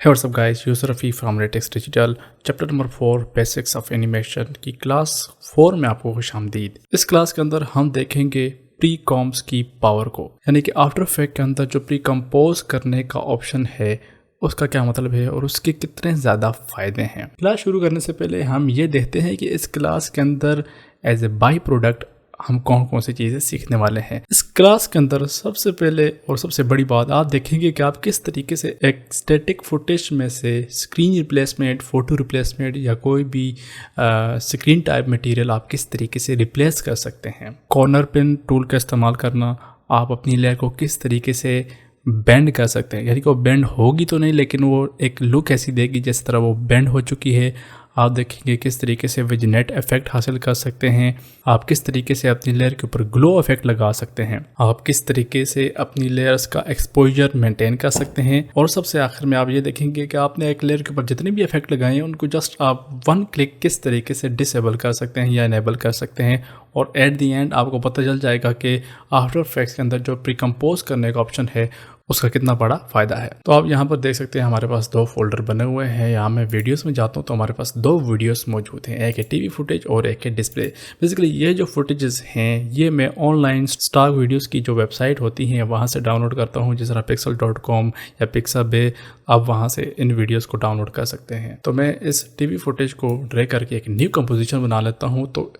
Hey what's up guys, user Rafi from latex digital chapter number 4 basics of animation की class 4 में आपको खुशामदीद। इस class के अंदर हम देखेंगे प्री कॉम्स की पावर को, यानी कि आफ्टर इफेक्ट के अंदर जो प्री कंपोज करने का ऑप्शन है उसका क्या मतलब है और उसके कितने ज़्यादा फ़ायदे हैं। क्लास शुरू करने से पहले हम ये देखते हैं कि इस क्लास के अंदर एज ए बाई प्रोडक्ट हम कौन कौन सी चीज़ें सीखने वाले हैं। इस क्लास के अंदर सबसे पहले और सबसे बड़ी बात आप देखेंगे कि आप किस तरीके से एक स्टैटिक फुटेज में से स्क्रीन रिप्लेसमेंट, फ़ोटो रिप्लेसमेंट या कोई भी स्क्रीन टाइप मटेरियल आप किस तरीके से रिप्लेस कर सकते हैं। कॉर्नर पिन टूल का इस्तेमाल करना, आप अपनी लेयर को किस तरीके से बेंड कर सकते हैं, यानी कि वो बेंड होगी तो नहीं लेकिन वो एक लुक ऐसी देगी जिस तरह वो बेंड हो चुकी है। आप देखेंगे किस तरीके से विजनेट इफेक्ट हासिल कर सकते हैं, आप किस तरीके से अपनी लेयर के ऊपर ग्लो इफेक्ट लगा सकते हैं, आप किस तरीके से अपनी लेयर्स का एक्सपोजर मेंटेन कर सकते हैं, और सबसे आखिर में आप ये देखेंगे कि आपने एक लेयर के ऊपर जितने भी इफेक्ट लगाए हैं उनको जस्ट आप वन क्लिक किस तरीके से डिसेबल कर सकते हैं या इनेबल कर सकते हैं। और एट दी एंड आपको पता चल जाएगा कि आफ्टर इफेक्ट्स के अंदर जो प्री कंपोज करने का ऑप्शन है उसका कितना बड़ा फ़ायदा है। तो आप यहाँ पर देख सकते हैं हमारे पास दो फोल्डर बने हुए हैं। यहाँ मैं वीडियोस में जाता हूँ तो हमारे पास दो वीडियोस मौजूद हैं, एक है टीवी फुटेज और एक है डिस्प्ले। बेसिकली ये जो फुटेजेस हैं ये मैं ऑनलाइन स्टॉक वीडियोस की जो वेबसाइट होती हैं वहाँ से डाउनलोड करता हूँ, जिस तरह pixel.com या पिक्साबे, आप वहाँ से इन वीडियोज़ को डाउनलोड कर सकते हैं। तो मैं इस टीवी फुटेज को ड्रैग करके एक न्यू कंपोजिशन बना लेता हूँ। तो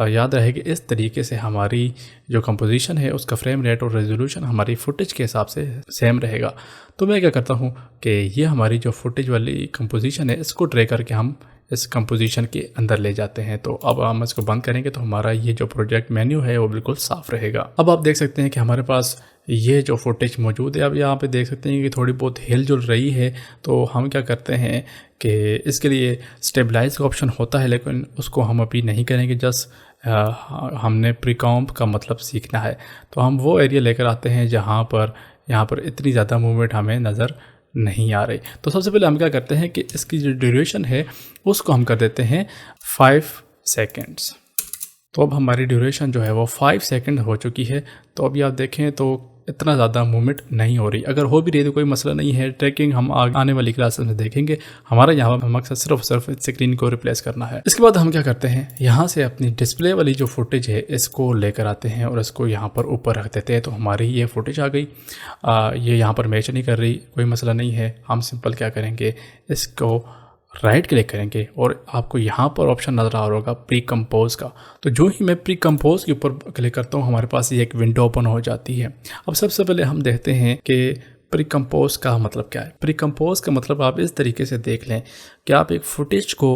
याद रहे कि इस तरीके से हमारी जो कंपोजिशन है उसका फ्रेम रेट और रेजोल्यूशन हमारी फुटेज के हिसाब से सेम रहेगा। तो मैं क्या करता हूँ कि ये हमारी जो फुटेज वाली कंपोजिशन है इसको ड्रैग करके हम इस कंपोजिशन के अंदर ले जाते हैं। तो अब हम इसको बंद करेंगे तो हमारा ये जो प्रोजेक्ट मेन्यू है वो बिल्कुल साफ़ रहेगा। अब आप देख सकते हैं कि हमारे पास ये जो फुटेज मौजूद है, अब यहाँ पे देख सकते हैं कि थोड़ी बहुत हिल जुल रही है। तो हम क्या करते हैं कि इसके लिए स्टेबलाइज का ऑप्शन होता है लेकिन उसको हम अभी नहीं करेंगे। जस्ट हमने प्रीकॉम्प का मतलब सीखना है तो हम वो एरिया लेकर आते हैं जहाँ पर यहाँ पर इतनी ज़्यादा मूवमेंट हमें नज़र नहीं आ रही। तो सबसे पहले हम क्या करते हैं कि इसकी जो ड्यूरेशन है उसको हम कर देते हैं 5 सेकेंड्स। तो अब हमारी ड्यूरेशन जो है वो 5 सेकंड हो चुकी है। तो अभी आप देखें तो इतना ज़्यादा मूवमेंट नहीं हो रही। अगर हो भी रही तो कोई मसला नहीं है, ट्रैकिंग हम आने वाली क्लासेस में देखेंगे। हमारा यहाँ पर मकसद सिर्फ स्क्रीन को रिप्लेस करना है। इसके बाद हम क्या करते हैं, यहाँ से अपनी डिस्प्ले वाली जो फुटेज है इसको लेकर आते हैं और इसको यहाँ पर ऊपर रख देते हैं। तो हमारी ये फुटेज आ गई। ये यहाँ पर मैच नहीं कर रही, कोई मसला नहीं है। हम सिंपल क्या करेंगे, इसको राइट क्लिक करेंगे और आपको यहाँ पर ऑप्शन नज़र आ रहा होगा प्री कंपोज का। तो जो ही मैं प्री कंपोज के ऊपर क्लिक करता हूँ हमारे पास ये एक विंडो ओपन हो जाती है। अब सबसे पहले हम देखते हैं कि प्री कंपोज का मतलब क्या है। प्री कंपोज का मतलब आप इस तरीके से देख लें कि आप एक फुटेज को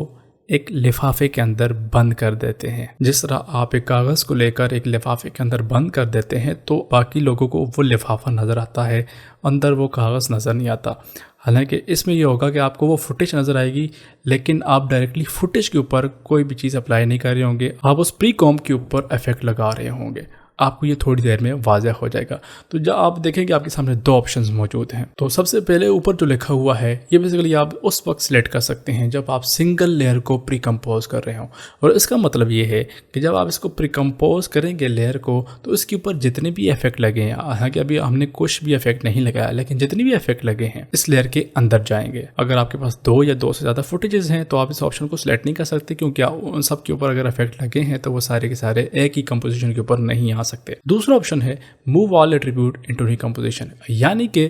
एक लिफाफे के अंदर बंद कर देते हैं। जिस तरह आप एक कागज़ को लेकर एक लिफाफे के अंदर बंद कर देते हैं तो बाकी लोगों को वो लिफाफा नज़र आता है, अंदर वो कागज़ नज़र नहीं आता। हालांकि इसमें ये होगा कि आपको वो फुटेज नज़र आएगी लेकिन आप डायरेक्टली फुटेज के ऊपर कोई भी चीज़ अप्लाई नहीं कर रहे होंगे, आप उस प्री कॉम्प के ऊपर इफेक्ट लगा रहे होंगे। आपको ये थोड़ी देर में वाज़ेह हो जाएगा। तो जब आप देखेंगे आपके सामने दो ऑप्शंस मौजूद हैं। तो सबसे पहले ऊपर जो लिखा हुआ है ये बेसिकली आप उस वक्त सिलेक्ट कर सकते हैं जब आप सिंगल लेयर को प्री कंपोज कर रहे हो। और इसका मतलब ये है कि जब आप इसको प्री कंपोज करेंगे लेयर को तो इसके ऊपर जितने भी इफेक्ट लगे हैं, हालांकि अभी हमने कुछ भी इफेक्ट नहीं लगाया लेकिन जितने भी इफेक्ट लगे हैं इस लेयर के अंदर जाएंगे। अगर आपके पास 2 या 2 से ज़्यादा फुटेजेस हैं तो आप इस ऑप्शन को सिलेक्ट नहीं कर सकते, क्योंकि उन सब के ऊपर अगर इफेक्ट लगे हैं तो वो सारे के सारे एक ही कंपोजिशन के ऊपर नहीं आ सकते। दूसरा ऑप्शन है move all attribute into new composition, यानी कि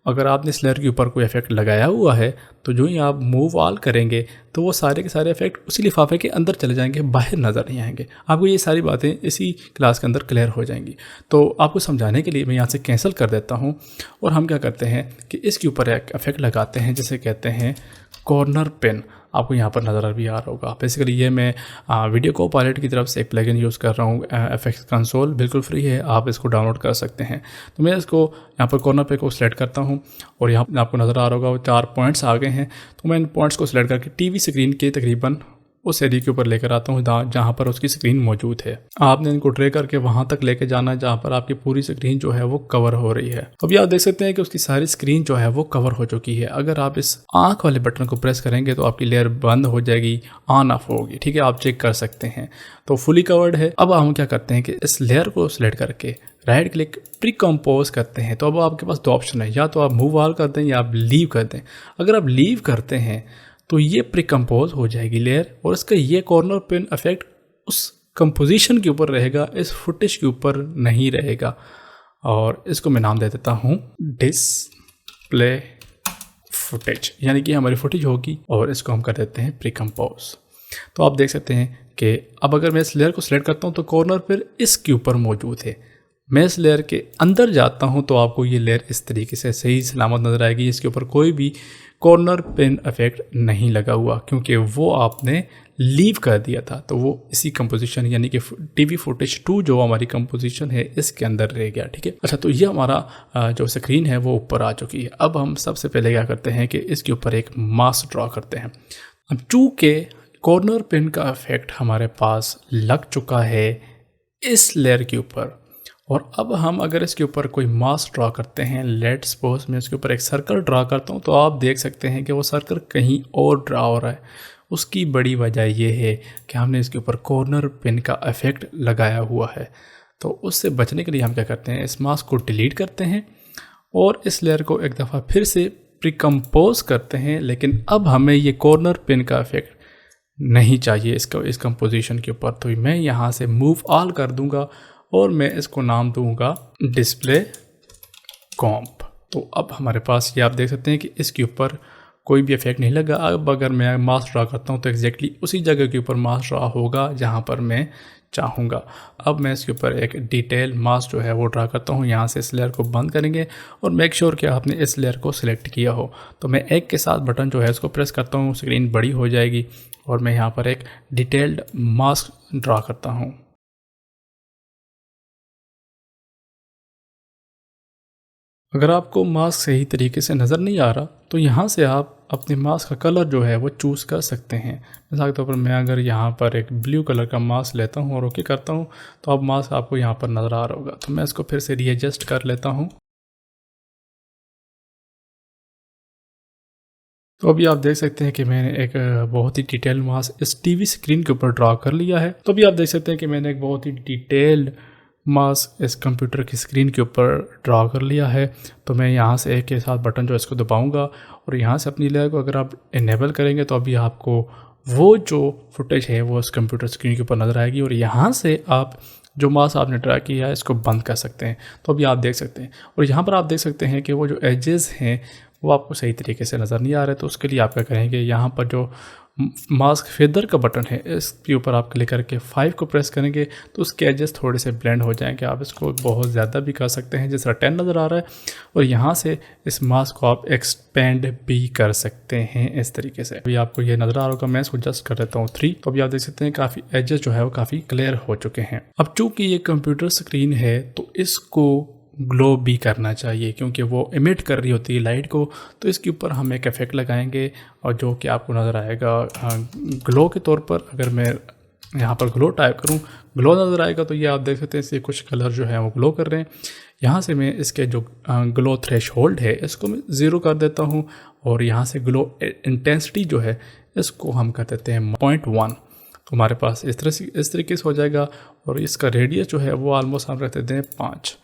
अगर आपने इस लेयर के ऊपर कोई इफेक्ट लगाया हुआ है तो जो ही आप मूव ऑल करेंगे तो वो सारे के सारे इफेक्ट उसी लिफाफे के अंदर चले जाएंगे, बाहर नज़र नहीं आएंगे। आपको ये सारी बातें इसी क्लास के अंदर क्लियर हो जाएंगी। तो आपको समझाने के लिए मैं यहाँ से कैंसिल कर देता हूँ और हम क्या करते हैं कि इसके ऊपर एक इफेक्ट लगाते हैं जिसे कहते हैं कॉर्नर पिन। आपको यहाँ पर नज़र भी आ रहा होगा। बेसिकली ये मैं वीडियो को पायलट की तरफ से एक प्लगइन यूज़ कर रहा हूँ, एफएक्स कंसोल, बिल्कुल फ्री है, आप इसको डाउनलोड कर सकते हैं। तो मैं इसको यहाँ पर कॉर्नर पे को सिलेक्ट करता हूँ और यहाँ आपको नज़र आ रहा होगा वो 4 पॉइंट्स आ गए हैं। तो मैं इन पॉइंट्स को सिलेक्ट करके टीवी स्क्रीन के तकरीबन उस एरिया के ऊपर लेकर आता हूँ जहाँ पर उसकी स्क्रीन मौजूद है। आपने इनको ड्रैग करके वहाँ तक लेके जाना है जहाँ पर आपकी पूरी स्क्रीन जो है वो कवर हो रही है। अभी आप देख सकते हैं कि उसकी सारी स्क्रीन जो है वो कवर हो चुकी है। अगर आप इस आँख वाले बटन को प्रेस करेंगे तो आपकी लेयर बंद हो जाएगी, ऑन ऑफ होगी, ठीक है, आप चेक कर सकते हैं। तो फुली कवर्ड है। अब हम क्या करते हैं कि इस लेयर को सिलेक्ट करके राइट क्लिक प्री कंपोज करते हैं तो अब आपके पास दो ऑप्शन है, या तो आप मूव ऑल कर दें या आप लीव कर दें। अगर आप लीव करते हैं तो ये प्री कंपोज हो जाएगी लेयर और इसका ये कॉर्नर पिन इफेक्ट उस कंपोजिशन के ऊपर रहेगा, इस फुटेज के ऊपर नहीं रहेगा। और इसको मैं नाम दे देता हूँ डिस्प्ले फुटेज, यानी कि हमारी फुटेज होगी और इसको हम कर देते हैं प्री कंपोज। तो आप देख सकते हैं कि अब अगर मैं इस लेयर को सिलेक्ट करता हूँ तो कॉर्नर पिन इसके ऊपर मौजूद है। मैं इस लेयर के अंदर जाता हूँ तो आपको ये लेयर इस तरीके से सही सलामत नज़र आएगी, इसके ऊपर कोई भी कॉर्नर पिन इफेक्ट नहीं लगा हुआ क्योंकि वो आपने लीव कर दिया था। तो वो इसी कंपोजिशन यानी कि टीवी फुटेज 2 जो हमारी कंपोजिशन है इसके अंदर रह गया, ठीक है। अच्छा, तो ये हमारा जो स्क्रीन है वो ऊपर आ चुकी है। अब हम सबसे पहले क्या करते हैं कि इसके ऊपर एक मास्क ड्रॉ करते हैं। अब चूँकि कॉर्नर पिन का इफेक्ट हमारे पास लग चुका है इस लेयर के ऊपर, और अब हम अगर इसके ऊपर कोई मास्क ड्रॉ करते हैं, लेट्स सपोज मैं इसके ऊपर एक सर्कल ड्रॉ करता हूँ, तो आप देख सकते हैं कि वो सर्कल कहीं और ड्रॉ हो रहा है। उसकी बड़ी वजह यह है कि हमने इसके ऊपर कॉर्नर पिन का इफेक्ट लगाया हुआ है। तो उससे बचने के लिए हम क्या करते हैं, इस मास्क को डिलीट करते हैं और इस लेयर को एक दफ़ा फिर से प्रीकम्पोज करते हैं। लेकिन अब हमें ये कॉर्नर पिन का इफेक्ट नहीं चाहिए इस कंपोजिशन के ऊपर, तो मैं यहाँ से मूव ऑल कर दूंगा और मैं इसको नाम दूंगा डिस्प्ले कॉम्प। तो अब हमारे पास ये आप देख सकते हैं कि इसके ऊपर कोई भी इफेक्ट नहीं लगा। अब अगर मैं मास्क ड्रा करता हूँ तो एग्जैक्टली उसी जगह के ऊपर मास्क ड्रा होगा जहाँ पर मैं चाहूँगा। अब मैं इसके ऊपर एक डिटेल मास्क जो है वो ड्रा करता हूँ। यहाँ से इस लेयर को बंद करेंगे और मेक श्योर कि आपने इस लेयर को सिलेक्ट किया हो। तो मैं एक के साथ बटन जो है इसको प्रेस करता हूँ, स्क्रीन बड़ी हो जाएगी और मैं यहाँ पर एक डिटेल्ड मास्क ड्रा करता हूँ। अगर आपको मास्क सही तरीके से नज़र नहीं आ रहा तो यहाँ से आप अपने मास्क का कलर जो है वो चूज़ कर सकते हैं। मिसाल के तौर पर मैं अगर यहाँ पर एक ब्लू कलर का मास्क लेता हूँ और ओके करता हूँ तो अब मास्क आपको यहाँ पर नज़र आ रहा होगा। तो मैं इसको फिर से रीएडजस्ट कर लेता हूँ। तो अभी आप देख सकते हैं कि मैंने एक बहुत ही डिटेल मास्क इस टीवी स्क्रीन के ऊपर ड्रा कर लिया है। तो अभी आप देख सकते हैं कि मैंने एक बहुत ही डिटेल्ड मास्क इस कंप्यूटर की स्क्रीन के ऊपर ड्रा कर लिया है। तो मैं यहाँ से एक के साथ बटन जो इसको दबाऊंगा और यहाँ से अपनी लेयर को अगर आप इनेबल करेंगे तो अभी आपको वो जो फुटेज है वो इस कंप्यूटर स्क्रीन के ऊपर नज़र आएगी और यहाँ से आप जो मास्क आपने ड्रा किया है इसको बंद कर सकते हैं। तो अभी आप देख सकते हैं और यहाँ पर आप देख सकते हैं कि वो जो एजेस हैं वो आपको सही तरीके से नज़र नहीं आ रहे। तो उसके लिए आप क्या करेंगे, यहाँ पर जो मास्क फेदर का बटन है इसके ऊपर आप क्लिक करके 5 को प्रेस करेंगे तो उसके एजेस थोड़े से ब्लेंड हो जाएंगे। आप इसको बहुत ज़्यादा भी कर सकते हैं जिस तरह 10 नज़र आ रहा है, और यहाँ से इस मास्क को आप एक्सपेंड भी कर सकते हैं इस तरीके से। अभी आपको ये नज़र आ रहा होगा, मैं इसको जस्ट कर देता हूँ 3। तो अभी आप देख सकते हैं काफ़ी एजेस जो है वो काफ़ी क्लियर हो चुके हैं। अब चूँकि ये कंप्यूटर स्क्रीन है तो इसको ग्लो भी करना चाहिए क्योंकि वो इमिट कर रही होती है लाइट को। तो इसके ऊपर हम एक इफेक्ट लगाएंगे और जो कि आपको नज़र आएगा ग्लो के तौर पर। अगर मैं यहाँ पर ग्लो टाइप करूँ, ग्लो नज़र आएगा। तो ये आप देख सकते हैं इससे कुछ कलर जो है वो ग्लो कर रहे हैं। यहाँ से मैं इसके जो ग्लो थ्रेशहोल्ड है इसको मैं 0 कर देता हूँ और यहाँ से ग्लो इंटेंसिटी जो है इसको हम कर देते हैं 0.1। तो हमारे पास इस तरीके से हो जाएगा और इसका रेडियस जो है वो ऑलमोस्ट हम रख देते हैं 5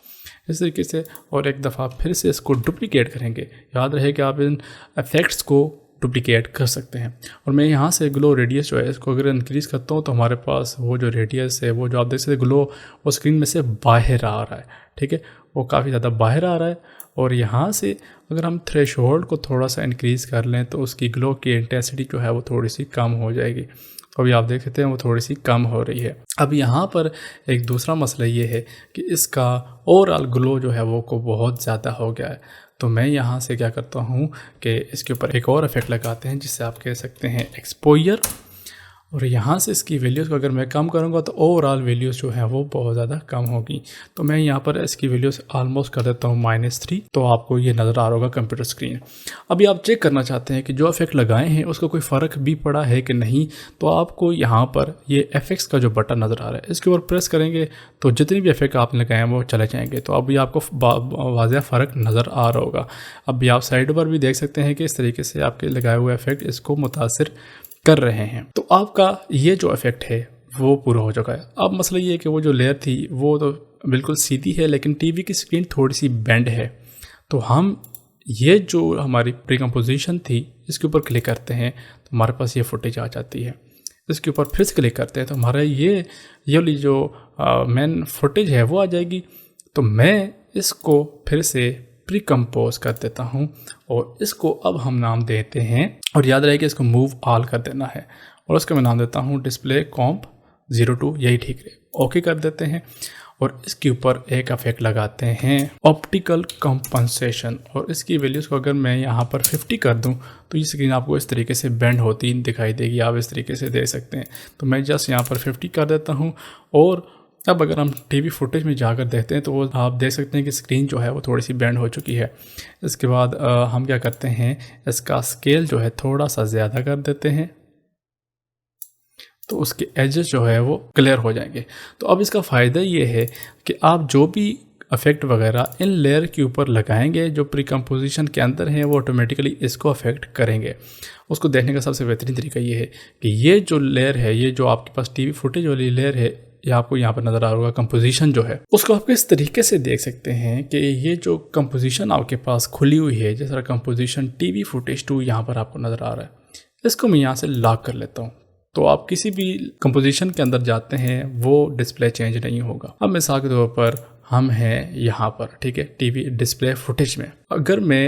इस तरीके से। और एक दफ़ा फिर से इसको डुप्लिकेट करेंगे। याद रहे कि आप इन इफेक्ट्स को डुप्लिकेट कर सकते हैं। और मैं यहाँ से ग्लो रेडियस जो है इसको अगर इंक्रीज़ करता हूँ तो हमारे पास वो जो रेडियस है वो जो आप देख सकते ग्लो वो स्क्रीन में से बाहर आ रहा है, ठीक है, वो काफ़ी ज़्यादा बाहर आ रहा है। और यहाँ से अगर हम थ्रेशहोल्ड को थोड़ा सा इंक्रीज़ कर लें तो उसकी ग्लो की इंटेंसिटी जो है वो थोड़ी सी कम हो जाएगी। तो अभी आप देख सकते हैं वो थोड़ी सी कम हो रही है। अब यहाँ पर एक दूसरा मसला ये है कि इसका ओवरऑल ग्लो जो है वो को बहुत ज़्यादा हो गया है। तो मैं यहाँ से क्या करता हूँ कि इसके ऊपर एक और इफेक्ट लगाते हैं जिससे आप कह सकते हैं एक्सपोजर। और यहाँ से इसकी वैल्यूज़ को अगर मैं कम करूँगा तो ओवरऑल वैल्यूज़ जो है वो बहुत ज़्यादा कम होगी। तो मैं यहाँ पर इसकी वैल्यूज़ ऑलमोस्ट कर देता हूँ -3। तो आपको ये नज़र आ रहा होगा कंप्यूटर स्क्रीन। अभी आप चेक करना चाहते हैं कि जो इफेक्ट लगाए हैं उसका कोई फ़र्क भी पड़ा है कि नहीं, तो आपको यहाँ पर ये एफेक्ट्स का जो बटन नज़र आ रहा है इसके ऊपर प्रेस करेंगे तो जितने भी इफेक्ट आपने लगाए हैं वो चले जाएंगे। तो अभी आपको वाज़ेह फ़र्क नज़र आ रहा होगा। अभी आप साइड पर भी देख सकते हैं कि इस तरीके से आपके लगाए हुए इफेक्ट इसको मुतासिर कर रहे हैं। तो आपका ये जो इफेक्ट है वो पूरा हो चुका है। अब मसला ये है कि वो जो लेयर थी वो तो बिल्कुल सीधी है, लेकिन टीवी की स्क्रीन थोड़ी सी बेंड है। तो हम ये जो हमारी प्री कंपोजिशन थी इसके ऊपर क्लिक करते हैं तो हमारे पास ये फुटेज आ जाती है। इसके ऊपर फिर से क्लिक करते हैं तो हमारा ये वाली जो मेन फुटेज है वो आ जाएगी। तो मैं इसको फिर से प्री कंपोज कर देता हूँ और इसको अब हम नाम देते हैं, और याद रहे कि इसको मूव ऑल कर देना है, और उसका मैं नाम देता हूँ डिस्प्ले कॉम्प 02, यही ठीक है। ओके कर देते हैं और इसके ऊपर एक इफेक्ट लगाते हैं ऑप्टिकल कंपनसेशन, और इसकी वैल्यूज़ को अगर मैं यहाँ पर 50 कर दूँ तो ये स्क्रीन आपको इस तरीके से बेंड होती दिखाई देगी, आप इस तरीके से देख सकते हैं। तो मैं जस्ट यहाँ पर 50 कर देता हूँ। और अब अगर हम टीवी फुटेज में जाकर देखते हैं तो वो आप देख सकते हैं कि स्क्रीन जो है वो थोड़ी सी बेंड हो चुकी है। इसके बाद हम क्या करते हैं, इसका स्केल जो है थोड़ा सा ज़्यादा कर देते हैं तो उसके एजेस जो है वो क्लियर हो जाएंगे। तो अब इसका फ़ायदा ये है कि आप जो भी इफेक्ट वगैरह इन लेयर के ऊपर लगाएंगे जो प्री कंपोजिशन के अंदर हैं वो ऑटोमेटिकली इसको अफेक्ट करेंगे। उसको देखने का सबसे बेहतरीन तरीका ये है कि ये जो लेयर है, ये जो आपके पास टीवी फुटेज वाली लेयर है, ये आपको यहाँ पर नज़र आ रहा होगा कंपोजिशन जो है, उसको आप इस तरीके से देख सकते हैं कि ये जो कंपोजिशन आपके पास खुली हुई है, जिस तरह कंपोजिशन टीवी फुटेज 2 यहाँ पर आपको नज़र आ रहा है, इसको मैं यहाँ से लॉक कर लेता हूँ। तो आप किसी भी कंपोजिशन के अंदर जाते हैं वो डिस्प्ले चेंज नहीं होगा। अब मिसाल के तौर पर हम हैं यहाँ पर, ठीक है, टीवी डिस्प्ले फुटेज में। अगर मैं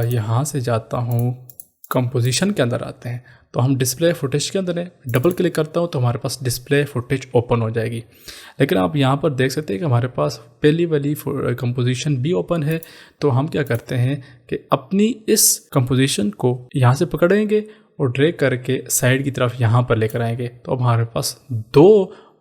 यहाँ से जाता हूँ कंपोजिशन के अंदर आते हैं तो हम डिस्प्ले फुटेज के अंदर है, डबल क्लिक करता हूँ तो हमारे पास डिस्प्ले फुटेज ओपन हो जाएगी। लेकिन आप यहाँ पर देख सकते हैं कि हमारे पास पहली वाली कंपोजिशन भी ओपन है। तो हम क्या करते हैं कि अपनी इस कंपोजिशन को यहाँ से पकड़ेंगे और ड्रैग करके साइड की तरफ यहाँ पर लेकर आएंगे तो अब हमारे पास 2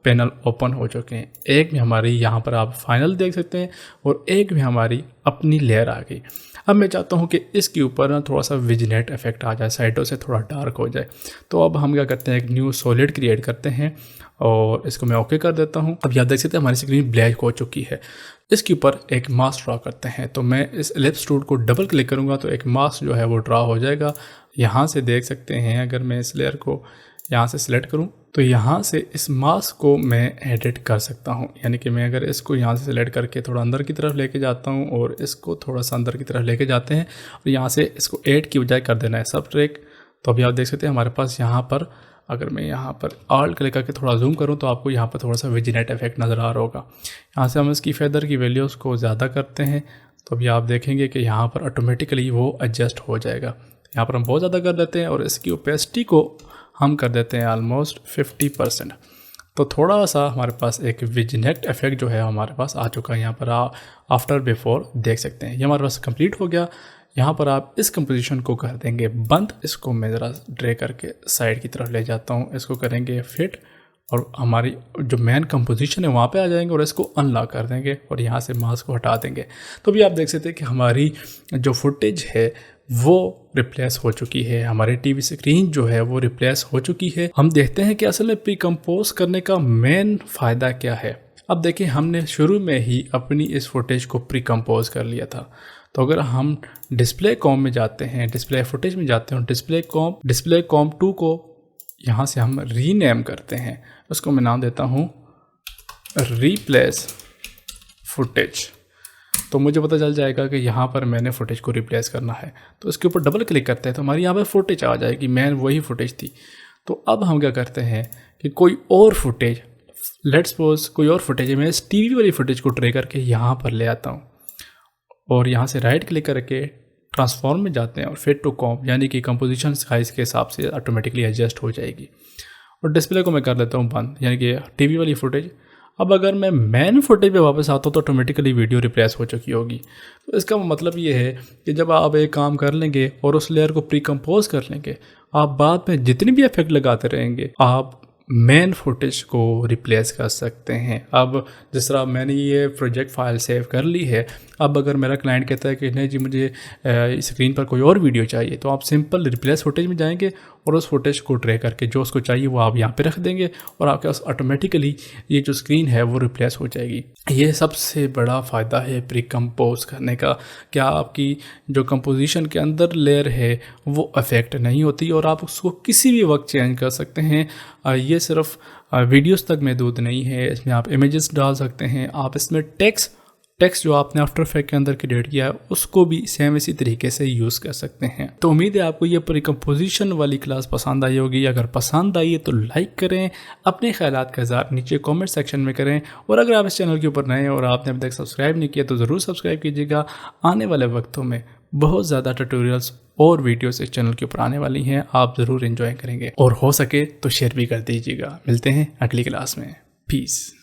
पैनल ओपन हो चुके हैं। एक में हमारी यहाँ पर आप फाइनल देख सकते हैं और एक में हमारी अपनी लेयर आ गई। अब मैं चाहता हूँ कि इसके ऊपर ना थोड़ा सा विजिनेट इफेक्ट आ जाए, साइडों से थोड़ा डार्क हो जाए। तो अब हम क्या करते हैं, एक न्यू सॉलिड क्रिएट करते हैं और इसको मैं ओके कर देता हूँ। अब याद देख सकते हैं हमारी स्क्रीन ब्लैक हो चुकी है। इसके ऊपर एक मास्क ड्रा करते हैं। तो मैं इस एलिप्स टूल को डबल क्लिक करूँगा तो एक मास्क जो है वो ड्रा हो जाएगा। यहाँ से देख सकते हैं, अगर मैं इस लेयर को यहाँ से सिलेक्ट करूँ तो यहाँ से इस मास्क को मैं एडिट कर सकता हूँ। यानी कि मैं अगर इसको यहाँ से सिलेक्ट करके थोड़ा अंदर की तरफ लेके जाता हूँ और इसको थोड़ा सा अंदर की तरफ लेके जाते हैं और यहाँ से इसको ऐड की बजाय कर देना है सबट्रैक्ट। तो अभी आप देख सकते हैं हमारे पास यहाँ पर, अगर मैं यहाँ पर ऑल्ट क्लिक करके थोड़ा जूम करूँ तो आपको यहाँ पर थोड़ा सा विजिनेट इफेक्ट नज़र आ रहा होगा। यहाँ से हम इसकी फेदर की वैल्यूज़ को ज़्यादा करते हैं तो अभी आप देखेंगे कि यहाँ पर ऑटोमेटिकली वो एडजस्ट हो जाएगा। यहाँ पर हम बहुत ज़्यादा कर देते हैं और इसकी ओपेसिटी को हम कर देते हैं ऑलमोस्ट 50%। तो थोड़ा सा हमारे पास एक विजिनेट इफेक्ट जो है हमारे पास आ चुका है। यहाँ पर आप आफ्टर बिफोर देख सकते हैं, ये हमारे पास कंप्लीट हो गया। यहाँ पर आप इस कंपोजिशन को कर देंगे बंद। इसको मैं ज़रा ड्रैग करके साइड की तरफ ले जाता हूँ, इसको करेंगे फिट और हमारी जो मेन कंपोजिशन है वहाँ पे आ जाएंगे और इसको अनलॉक कर देंगे और यहाँ से मास्क को हटा देंगे। तो भी आप देख सकते हैं कि हमारी जो फुटेज है वो रिप्लेस हो चुकी है, हमारी टीवी स्क्रीन जो है वो रिप्लेस हो चुकी है। हम देखते हैं कि असल में प्री कंपोज करने का मेन फ़ायदा क्या है। अब देखिए, हमने शुरू में ही अपनी इस फुटेज को प्री कंपोज कर लिया था। तो अगर हम डिस्प्ले कॉम में जाते हैं, डिस्प्ले फुटेज में जाते हैं, डिस्प्ले कॉम 2 को यहाँ से हम रीनेम करते हैं। उसको मैं नाम देता हूँ रिप्लेस फुटेज। तो मुझे पता चल जाएगा कि यहाँ पर मैंने फुटेज को रिप्लेस करना है। तो इसके ऊपर डबल क्लिक करते हैं तो हमारी यहाँ पर फुटेज आ जाएगी, मेन वही फुटेज थी। तो अब हम क्या करते हैं कि कोई और फुटेज, लेट्स सपोज कोई और फुटेज है, मैं इस टीवी वाली फुटेज को ट्रे करके यहाँ पर ले आता हूँ और यहाँ से राइट क्लिक करके ट्रांसफॉर्म में जाते हैं और फिट टू कॉम, यानी कि कंपोजिशन साइज के हिसाब से ऑटोमेटिकली एडजस्ट हो जाएगी। और डिस्प्ले को मैं कर देता हूँ बंद, यानी कि टीवी वाली फुटेज। अब अगर मैं मेन फुटेज पे वापस आता हूँ तो ऑटोमेटिकली वीडियो रिप्लेस हो चुकी होगी। तो इसका मतलब ये है कि जब आप एक काम कर लेंगे और उस लेयर को प्री कंपोज कर लेंगे, आप बाद में जितने भी इफेक्ट लगाते रहेंगे आप मेन फुटेज को रिप्लेस कर सकते हैं। अब जिस तरह मैंने ये प्रोजेक्ट फाइल सेव कर ली है, अब अगर मेरा क्लाइंट कहता है कि नहीं जी मुझे स्क्रीन पर कोई और वीडियो चाहिए, तो आप सिंपल रिप्लेस फुटेज में जाएंगे और उस फुटेज को ड्रैग करके जो उसको चाहिए वो आप यहाँ पे रख देंगे और आपके पास ऑटोमेटिकली ये जो स्क्रीन है वो रिप्लेस हो जाएगी। ये सबसे बड़ा फ़ायदा है प्री कंपोज करने का। क्या आपकी जो कंपोजिशन के अंदर लेयर है वो अफेक्ट नहीं होती और आप उसको किसी भी वक्त चेंज कर सकते हैं। ये सिर्फ वीडियोस तक महदूद नहीं है, इसमें आप इमेजेस डाल सकते हैं, आप इसमें टेक्स्ट जो आपने आफ्टर इफेक्ट के अंदर क्रिएट किया है उसको भी सेम इसी तरीके से यूज़ कर सकते हैं। तो उम्मीद है आपको ये प्री कंपोजिशन वाली क्लास पसंद आई होगी। अगर पसंद आई है तो लाइक करें, अपने ख्यालात का इज़हार नीचे कमेंट सेक्शन में करें और अगर आप इस चैनल के ऊपर नए हैं और आपने अभी तक सब्सक्राइब नहीं किया तो ज़रूर सब्सक्राइब कीजिएगा। आने वाले वक्तों में बहुत ज़्यादा ट्यूटोरियल्स और वीडियोस इस चैनल के ऊपर आने वाली हैं, आप ज़रूर एंजॉय करेंगे और हो सके तो शेयर भी कर दीजिएगा। मिलते हैं अगली क्लास में। पीस।